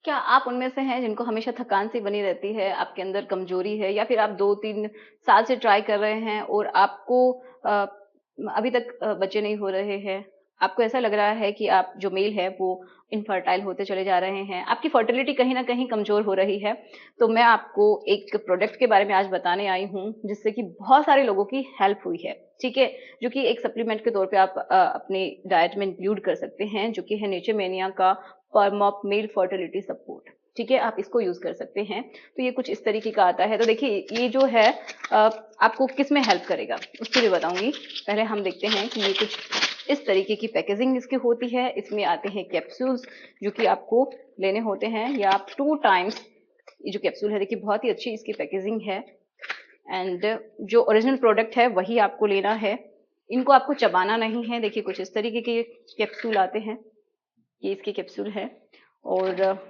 क्या आप उनमें से हैं जिनको हमेशा थकान सी बनी रहती है, आपके अंदर कमजोरी है, या फिर आप 2-3 साल से ट्राई कर रहे हैं और आपको अभी तक बच्चे नहीं हो रहे हैं? आपको ऐसा लग रहा है कि आप जो मेल है वो इनफर्टाइल होते चले जा रहे हैं, आपकी फर्टिलिटी कहीं न कहीं कमज़ोर हो रही है, तो मैं आपको एक प्रोडक्ट के बारे में आज बताने आई हूँ, जिससे कि बहुत सारे लोगों की हेल्प हुई है, ठीक है? जो कि एक सप्लीमेंट के तौर पे आप अपनी डाइट में इंक्लूड कर सकते हैं, जो कि है नेचरमेनिया का परमॉप मेल फर्टिलिटी सपोर्ट। ठीक है, आप इसको यूज कर सकते हैं। तो ये कुछ इस तरीके का आता है। तो देखिए ये जो है आपको किस में हेल्प करेगा उसके लिए बताऊंगी। पहले हम देखते हैं कि ये कुछ इस तरीके की पैकेजिंग इसकी होती है। इसमें आते हैं कैप्सूल्स जो कि आपको लेने होते हैं, या आप 2 टाइम्स ये जो कैप्सूल है, देखिए बहुत ही अच्छी इसकी पैकेजिंग है। एंड जो ओरिजिनल प्रोडक्ट है वही आपको लेना है। इनको आपको चबाना नहीं है। देखिए कुछ इस तरीके के कैप्सूल आते हैं, ये इसके कैप्सूल है। और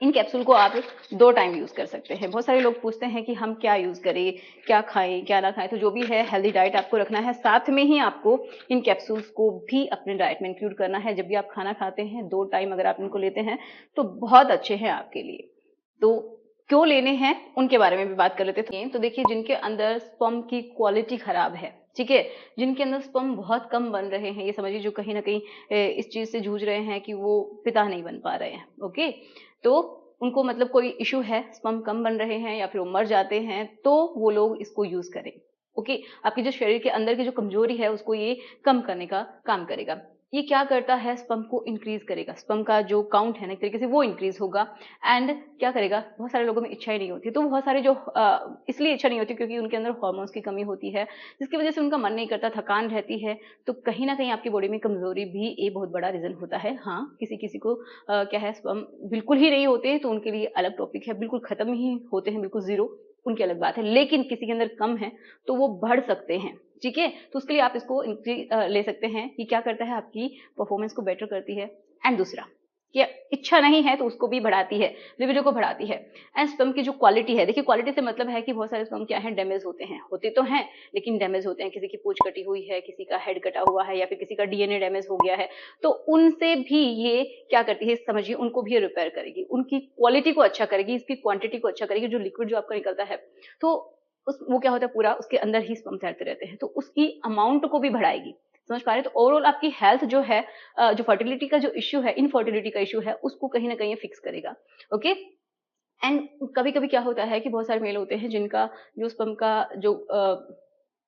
इन कैप्सूल को आप 2 टाइम यूज कर सकते हैं। बहुत सारे लोग पूछते हैं कि हम क्या यूज करें, क्या खाएं क्या ना खाएं। तो जो भी है हेल्दी डाइट आपको रखना है, साथ में ही आपको इन कैप्सूल्स को भी अपने डाइट में इंक्लूड करना है। जब भी आप खाना खाते हैं 2 टाइम अगर आप इनको लेते हैं तो बहुत अच्छे हैं आपके लिए। तो क्यों लेने हैं उनके बारे में भी बात कर लेते थे। तो देखिए जिनके अंदर स्पर्म की क्वालिटी खराब है, ठीक है, जिनके अंदर स्पर्म बहुत कम बन रहे हैं, ये समझिए जो कहीं ना कहीं इस चीज से जूझ रहे हैं कि वो पिता नहीं बन पा रहे हैं, ओके, तो उनको मतलब कोई इशू है, स्पर्म कम बन रहे हैं या फिर वो मर जाते हैं, तो वो लोग इसको यूज करें। ओके, आपकी जो शरीर के अंदर की जो कमजोरी है उसको ये कम करने का काम करेगा। ये क्या करता है, स्पर्म को इंक्रीज करेगा, स्पर्म का जो काउंट है ना एक तरीके से वो इंक्रीज होगा। एंड क्या करेगा, बहुत सारे लोगों में इच्छा ही नहीं होती, तो बहुत सारे जो इसलिए इच्छा नहीं होती क्योंकि उनके अंदर हार्मोन्स की कमी होती है, जिसकी वजह से उनका मन नहीं करता, थकान रहती है। तो कहीं ना कहीं आपकी बॉडी में कमजोरी भी एक बहुत बड़ा रीजन होता है। हाँ, किसी किसी को क्या है, स्पर्म बिल्कुल ही नहीं होते तो उनके लिए अलग टॉपिक है, बिल्कुल खत्म ही होते हैं, बिल्कुल जीरो, उनकी अलग बात है। लेकिन किसी के अंदर कम है तो वो बढ़ सकते हैं, ठीक है। तो उसके लिए आप इसको ले सकते हैं। ये क्या करता है, आपकी परफॉर्मेंस को बेटर करती है। एंड दूसरा, कि इच्छा नहीं है तो उसको भी बढ़ाती है, लिबिडो को बढ़ाती है। एंड स्पर्म की जो क्वालिटी है, देखिए क्वालिटी से मतलब है कि बहुत सारे स्पर्म क्या है, डैमेज होते हैं, होते तो हैं लेकिन डैमेज होते हैं। किसी की पूंछ कटी हुई है, किसी का हेड कटा हुआ है, या फिर किसी का डीएनए डैमेज हो गया है, तो उनसे भी ये क्या करती है, समझिए उनको भी ये रिपेयर करेगी, उनकी क्वालिटी को अच्छा करेगी, इसकी क्वांटिटी को अच्छा करेगी। जो लिक्विड जो आपका निकलता है, तो वो क्या होता है, पूरा उसके अंदर ही स्पर्म तैरते रहते हैं, तो उसकी अमाउंट को भी बढ़ाएगी। समझ पा रहे हैं? तो ओवरऑल आपकी हेल्थ जो है, जो फर्टिलिटी का जो इश्यू है, इनफर्टिलिटी का इश्यू है, उसको कहीं ना कहीं फिक्स करेगा। ओके। एंड कभी कभी क्या होता है कि बहुत सारे मेल होते हैं जिनका जो स्पर्म का जो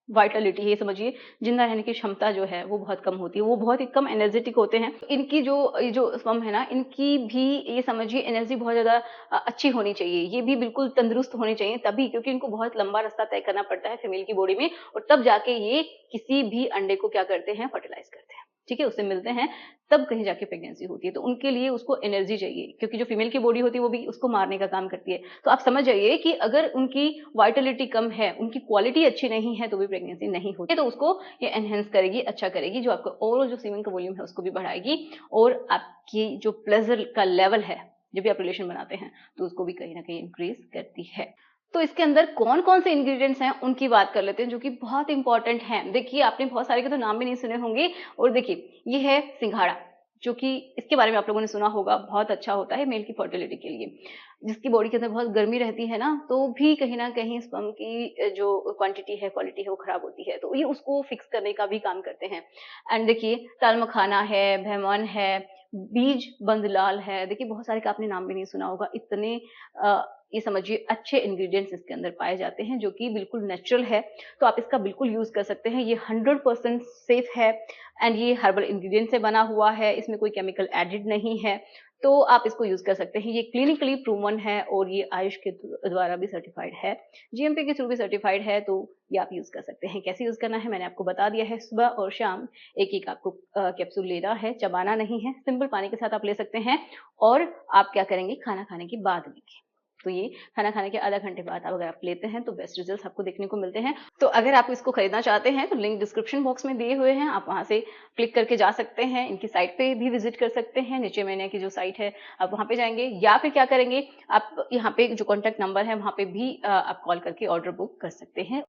वाइटलिटी है, ये समझिए जिंदा रहने की क्षमता जो है वो बहुत कम होती है, वो बहुत ही कम एनर्जेटिक होते हैं। इनकी जो ये जो स्पर्म है ना, इनकी भी ये समझिए एनर्जी बहुत ज्यादा अच्छी होनी चाहिए, ये भी बिल्कुल तंदुरुस्त होनी चाहिए तभी, क्योंकि इनको बहुत लंबा रास्ता तय करना पड़ता है फीमेल की बॉडी में, और तब जाके ये किसी भी अंडे को क्या करते हैं, फर्टिलाइज करते हैं, ठीक है, उससे मिलते हैं, तब कहीं जाके प्रेगनेंसी होती है। तो उनके लिए उसको एनर्जी चाहिए, क्योंकि जो फीमेल की बॉडी होती है वो भी उसको मारने का काम करती है। तो आप समझ जाइए कि अगर उनकी वाइटलिटी कम है, उनकी क्वालिटी अच्छी नहीं है, तो भी प्रेगनेंसी नहीं होती। तो उसको ये एनहेंस करेगी, अच्छा करेगी, जो आपका ओवरऑल जो सीमेन का वॉल्यूम है उसको भी बढ़ाएगी, और आपकी जो प्लेजर का लेवल है जब भी आप रिलेशन बनाते हैं तो उसको भी कहीं ना कहीं इंक्रीज करती है। तो इसके अंदर कौन कौन से इंग्रेडिएंट्स हैं उनकी बात कर लेते हैं, जो कि बहुत इंपॉर्टेंट हैं। देखिए आपने बहुत सारे के तो नाम भी नहीं सुने होंगे। और देखिए ये है सिंघाड़ा, जो कि इसके बारे में आप लोगों ने सुना होगा, बहुत अच्छा होता है मेल की फर्टिलिटी के लिए। जिसकी बॉडी के अंदर बहुत गर्मी रहती है ना, तो भी कहीं ना कहीं स्पर्म की जो क्वांटिटी है, क्वालिटी है, वो खराब होती है, तो ये उसको फिक्स करने का भी काम करते हैं। एंड देखिए ताल मखाना है, भैमन है, बीज बंदलाल है, देखिए बहुत सारे का आपने नाम भी नहीं सुना होगा। इतने ये समझिए अच्छे इंग्रेडिएंट्स इसके अंदर पाए जाते हैं, जो कि बिल्कुल नेचुरल है। तो आप इसका बिल्कुल यूज कर सकते हैं। ये 100% सेफ है, एंड ये हर्बल इंग्रेडिएंट से बना हुआ है, इसमें कोई केमिकल एडेड नहीं है। तो आप इसको यूज कर सकते हैं। ये क्लिनिकली प्रूवन है, और ये आयुष के द्वारा भी सर्टिफाइड है, जीएमपी के थ्रू भी सर्टिफाइड है। तो ये आप यूज कर सकते हैं। कैसे यूज करना है मैंने आपको बता दिया है। सुबह और शाम एक एक आपको कैप्सूल लेना है, चबाना नहीं है, सिंपल पानी के साथ आप ले सकते हैं। और आप क्या करेंगे, खाना खाने के बाद लेंगे। तो ये खाना खाने के आधा घंटे बाद आप अगर आप लेते हैं तो बेस्ट रिजल्ट्स आपको देखने को मिलते हैं। तो अगर आप इसको खरीदना चाहते हैं तो लिंक डिस्क्रिप्शन बॉक्स में दिए हुए हैं, आप वहां से क्लिक करके जा सकते हैं। इनकी साइट पे भी विजिट कर सकते हैं, नीचे मैंने की जो साइट है आप वहां पे जाएंगे, या फिर क्या करेंगे, आप यहाँ पे जो कॉन्टैक्ट नंबर है वहां पे भी आप कॉल करके ऑर्डर बुक कर सकते हैं।